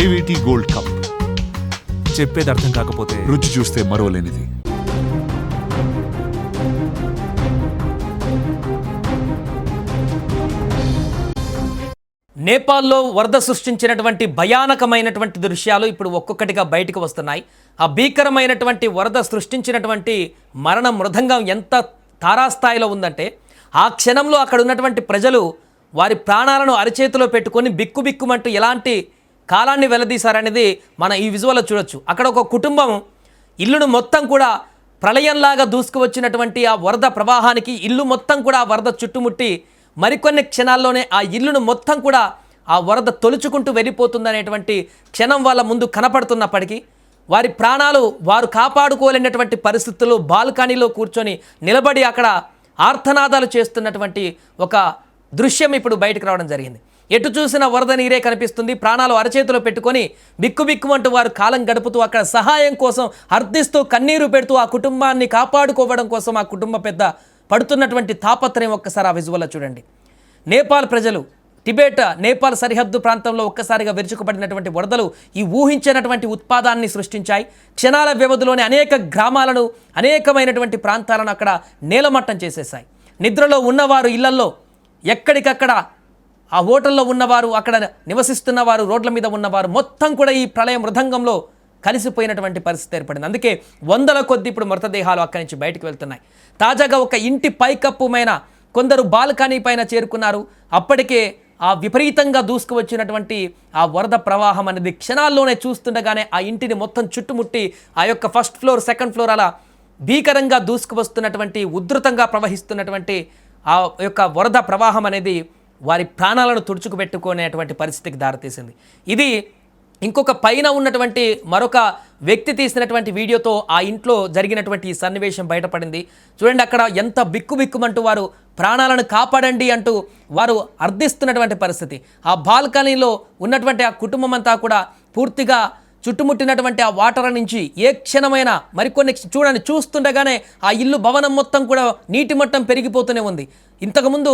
AVT gold cup. చెప్పేది అర్థం కాకపోతే రుచి చూస్తే మరోలేనిది. నేపాల్లో వరద సృష్టించినటువంటి భయానకమైనటువంటి దృశ్యాలు ఇప్పుడు ఒక్కొక్కటిగా బయటకు వస్తున్నాయి. ఆ భీకరమైనటువంటి వరద సృష్టించినటువంటి మరణ మృదంగం ఎంత తారాస్థాయిలో ఉందంటే ఆ క్షణంలో అక్కడ ఉన్నటువంటి ప్రజలు వారి ప్రాణాలను అరచేతిలో పెట్టుకొని బిక్కుబిక్కుమంటూ ఎలాంటి కాలాన్ని వెల్లదీశారనేది మనం ఈ విజువల్లో చూడొచ్చు. అక్కడ ఒక కుటుంబం ఇల్లును మొత్తం కూడా ప్రళయంలాగా దూసుకువచ్చినటువంటి ఆ వరద ప్రవాహానికి ఇల్లు మొత్తం కూడా ఆ వరద చుట్టుముట్టి మరికొన్ని క్షణాల్లోనే ఆ ఇల్లును మొత్తం కూడా ఆ వరద తొలుచుకుంటూ వెళ్ళిపోతుందనేటువంటి క్షణం వాళ్ళ ముందు కనపడుతున్నప్పటికీ వారి ప్రాణాలు వారు కాపాడుకోలేనటువంటి పరిస్థితుల్లో బాల్కనీలో కూర్చొని నిలబడి అక్కడ ఆర్తనాదాలు చేస్తున్నటువంటి ఒక దృశ్యం ఇప్పుడు బయటకు రావడం జరిగింది. ఎటు చూసిన వరద నీరే కనిపిస్తుంది. ప్రాణాలు అరచేతిలో పెట్టుకొని బిక్కుబిక్కుమంటూ వారు కాలం గడుపుతూ అక్కడ సహాయం కోసం అర్థిస్తూ కన్నీరు పెడుతూ ఆ కుటుంబాన్ని కాపాడుకోవడం కోసం ఆ కుటుంబ పెద్ద పడుతున్నటువంటి తాపత్రయం ఒక్కసారి ఆ విజువల్లో చూడండి. నేపాల్ ప్రజలు నేపాల్ సరిహద్దు ప్రాంతంలో ఒక్కసారిగా విరుచుకుపడినటువంటి వరదలు ఈ ఊహించినటువంటి ఉత్పాదాన్ని సృష్టించాయి. క్షణాల వ్యవధిలోనే అనేక గ్రామాలను అనేకమైనటువంటి ప్రాంతాలను అక్కడ నేలమట్టం చేసేసాయి. నిద్రలో ఉన్నవారు ఇళ్లల్లో ఎక్కడికక్కడ ఆ హోటల్లో ఉన్నవారు అక్కడ నివసిస్తున్నవారు రోడ్ల మీద ఉన్నవారు మొత్తం కూడా ఈ ప్రళయ మృదంగంలో కలిసిపోయినటువంటి పరిస్థితి ఏర్పడింది. అందుకే వందల కొద్ది ఇప్పుడు మృతదేహాలు అక్కడి నుంచి బయటకు వెళ్తున్నాయి. తాజాగా ఒక ఇంటి పైకప్పుమైన కొందరు బాల్కనీ పైన చేరుకున్నారు. అప్పటికే ఆ విపరీతంగా దూసుకువచ్చినటువంటి ఆ వరద ప్రవాహం అనేది క్షణాల్లోనే చూస్తుండగానే ఆ ఇంటిని మొత్తం చుట్టుముట్టి ఆ యొక్క ఫస్ట్ ఫ్లోర్ సెకండ్ ఫ్లోర్ అలా భీకరంగా దూసుకువస్తున్నటువంటి ఉధృతంగా ప్రవహిస్తున్నటువంటి ఆ యొక్క వరద ప్రవాహం అనేది వారి ప్రాణాలను తుడుచుకుపెట్టుకునేటువంటి పరిస్థితికి దారితీసింది. ఇది ఇంకొక పైన ఉన్నటువంటి మరొక వ్యక్తి తీసినటువంటి వీడియోతో ఆ ఇంట్లో జరిగినటువంటి ఈ సన్నివేశం బయటపడింది. చూడండి, అక్కడ ఎంత బిక్కుబిక్కుమంటూ వారు ప్రాణాలను కాపాడండి అంటూ వారు అర్థిస్తున్నటువంటి పరిస్థితి. ఆ బాల్కనీలో ఉన్నటువంటి ఆ కుటుంబం అంతా కూడా పూర్తిగా చుట్టుముట్టినటువంటి ఆ వాటర్ నుంచి ఏ క్షణమైనా మరికొన్ని చూడండి చూస్తుండగానే ఆ ఇల్లు భవనం మొత్తం కూడా నీటి మట్టం పెరిగిపోతూనే ఉంది. ఇంతకుముందు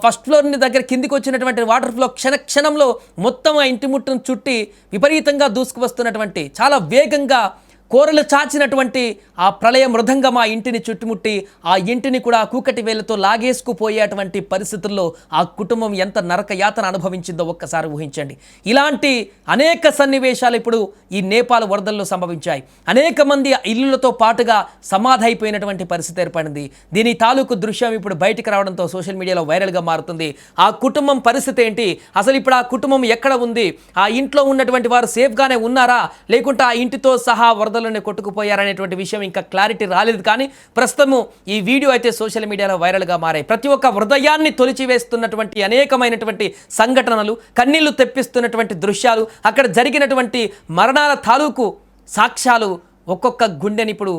ఫస్ట్ ఫ్లోర్ని దగ్గర కిందికి వచ్చినటువంటి వాటర్ ఫ్లో క్షణంలో మొత్తం ఆ ఇంటి ముట్టును చుట్టి విపరీతంగా దూసుకువస్తున్నటువంటి చాలా వేగంగా కోరలు చాచినటువంటి ఆ ప్రళయ మృదంగం ఆ ఇంటిని చుట్టుముట్టి ఆ ఇంటిని కూడా కూకటి వేలతో లాగేసుకుపోయేటువంటి పరిస్థితుల్లో ఆ కుటుంబం ఎంత నరక యాతన అనుభవించిందో ఒక్కసారి ఊహించండి. ఇలాంటి అనేక సన్నివేశాలు ఇప్పుడు ఈ నేపాల్ వరదల్లో సంభవించాయి. అనేక మంది ఇల్లులతో పాటుగా సమాధి అయిపోయినటువంటి పరిస్థితి ఏర్పడింది. దీని తాలూకు దృశ్యం ఇప్పుడు బయటికి రావడంతో సోషల్ మీడియాలో వైరల్గా మారుతుంది. ఆ కుటుంబం పరిస్థితి ఏంటి, అసలు ఇప్పుడు ఆ కుటుంబం ఎక్కడ ఉంది, ఆ ఇంట్లో ఉన్నటువంటి వారు సేఫ్గానే ఉన్నారా లేకుంటే ఆ ఇంటితో సహా వరద కొట్టుకుపోయారనేటువంటి విషయం ఇంకా క్లారిటీ రాలేదు. కానీ ప్రస్తుతము ఈ వీడియో అయితే సోషల్ మీడియాలో వైరల్గా మారాయి. ప్రతి ఒక్క హృదయాన్ని తొలిచివేస్తున్నటువంటి అనేకమైనటువంటి సంఘటనలు, కన్నీళ్లు తెప్పిస్తున్నటువంటి దృశ్యాలు, అక్కడ జరిగినటువంటి మరణాల తాలూకు సాక్ష్యాలు ఒక్కొక్క గుండెని ఇప్పుడు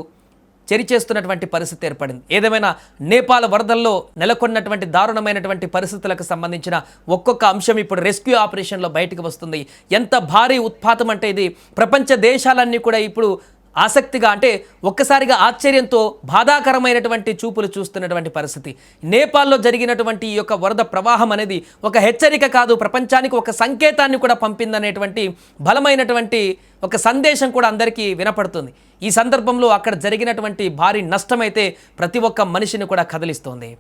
చెరిచేస్తున్నటువంటి పరిస్థితి ఏర్పడింది. ఏదేమైనా నేపాల్ వరదల్లో నెలకొన్నటువంటి దారుణమైనటువంటి పరిస్థితులకు సంబంధించిన ఒక్కొక్క అంశం ఇప్పుడు రెస్క్యూ ఆపరేషన్లో బయటకు వస్తుంది. ఎంత భారీ ఉత్పాతం అంటే ఇది ప్రపంచ దేశాలన్నీ కూడా ఇప్పుడు ఆసక్తిగా అంటే ఒక్కసారిగా ఆశ్చర్యంతో బాధాకరమైనటువంటి చూపులు చూస్తున్నటువంటి పరిస్థితి. నేపాల్లో జరిగినటువంటి ఈ యొక్క వరద ప్రవాహం అనేది ఒక హెచ్చరిక కాదు, ప్రపంచానికి ఒక సంకేతాన్ని కూడా పంపిందనేటువంటి బలమైనటువంటి ఒక సందేశం కూడా అందరికీ వినపడుతుంది. ఈ సందర్భంలో అక్కడ జరిగినటువంటి భారీ నష్టమైతే ప్రతి ఒక్క మనిషిని కూడా కదిలిస్తోంది.